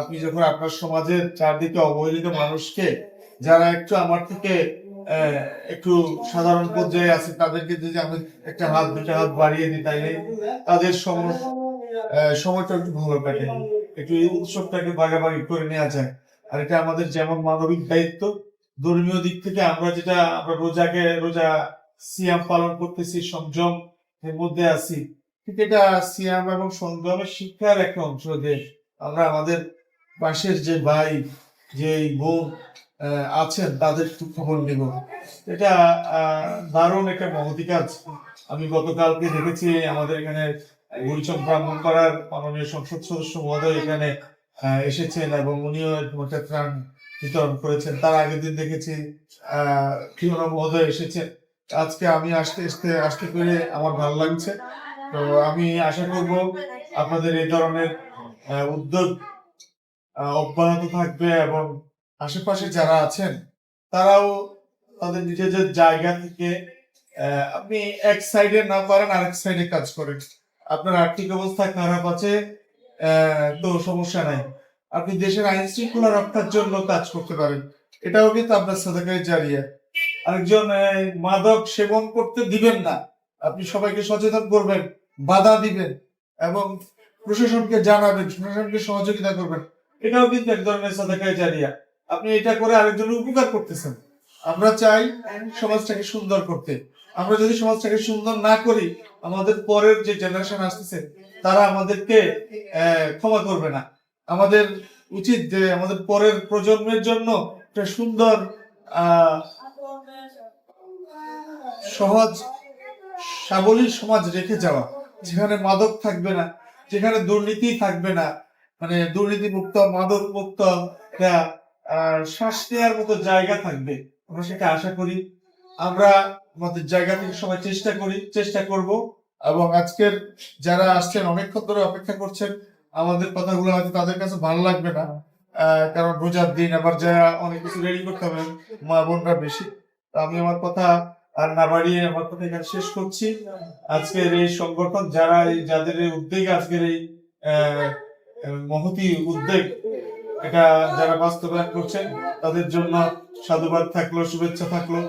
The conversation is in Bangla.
আপনি যখন আপনার সমাজের চারদিকে অবহেলিত মানুষকে, যারা একটু আমার থেকে একটু সাধারণ পর্যায়ে আছে, তাদেরকে যদি আমি একটা হাত দুটা হাত বাড়িয়ে দিই, তাইলে তাদের সময়টা একটু ভালো কাটে, একটু এই উৎসবটাকে ভাগাভাগি করে নেওয়া যায়। আর এটা আমাদের যেমন মানবিক দায়িত্ব, ধর্মীয় দিক থেকে আমরা রোজা সিয়াম পালন করতেছি, সংযম এর মধ্যে আছি, ঠিক এটা সিয়াম এবং সংযমের শিক্ষার একটা অংশ। যে আমরা আমাদের পাশের যে ভাই, যে বোন আছেন, তাদের একটু খবর নিব, এটা দারুণ একটা মহতি কাজ। আমি গতকালকে দেখেছি আমাদের এখানে গুলচন ব্রাহ্মণপাড়ার মাননীয় সংসদ সদস্য মহোদয় এখানে এসেছেন এবং উনিও একটা ত্রাণ বিতরণ করেছেন। তার আগের দিন দেখেছি প্রিয়না মহোদয় এসেছেন। আজকে আমি আসতে পেরে আমার ভালো লাগছে। তো আমি আশা করব আপনাদের এই ধরনের উদ্যোগ অব্যাহত থাকবে এবং আশেপাশে যারা আছেন তারাও তাদের নিজেদের জায়গা থেকে আপনি এক সাইডে না পারেন আরেক সাইডে কাজ করেন। আপনার আর্থিক অবস্থা খারাপ আছে, তো সমস্যা নাই, আপনি দেশের আইন শৃঙ্খলা রক্ষার জন্য কাজ করতে পারেন, এটাও কিন্তু আপনার সাদাকায়ে জারিয়া। আরেকজন মাদক সেবন করতে দিবেন না, আপনি সবাইকে সচেতন করবেন, বাধা দিবেন এবং প্রশাসনকে জানাবেন, প্রশাসনকে সহযোগিতা করবেন, এটাও কিন্তু এক ধরনের সাদাকায়ে জারিয়া। আপনি এটা করে আরেকজনের উপকার করতেছেন। আমরা চাই সমাজটাকে সুন্দর করতে। আমরা যদি সমাজটাকে সুন্দর না করি, আমাদের পরের যে জেনারেশন আসতেছে তারা আমাদেরকে ক্ষমা করবে না। আমাদের উচিত যে আমাদের পরের প্রজন্মের জন্য একটা সুন্দর সহজ সাবলীল সমাজ রেখে যাওয়া, যেখানে মাদক থাকবে না, যেখানে দুর্নীতি থাকবে না, মানে দুর্নীতি মুক্ত, মাদক মুক্ত শ্বাস নেওয়ার মতো জায়গা থাকবে। আমরা সেটা আশা করি। আমরা আমাদের জায়গা থেকে সবাই চেষ্টা করব। এবং আজকের যারা আসছেন অনেকক্ষণ ধরে অপেক্ষা করছেন, আমাদের কথাগুলো হয়তো তাদের কাছে ভালো লাগবে না, কারণ রোজার দিন আবার যা অনেক কিছু রেডি করতে হবে, মা বোনরা বেশি। তো আমি আমার কথা আর না বাড়িয়ে আমার কথা এখানে শেষ করছি। আজকের এই সংগঠন যাদের এই উদ্যোগ, আজকের এই মহতি উদ্যোগ, এটা যারা বাস্তবায়ন করছেন তাদের জন্য সাধুবাদ থাকলো, শুভেচ্ছা থাকলো।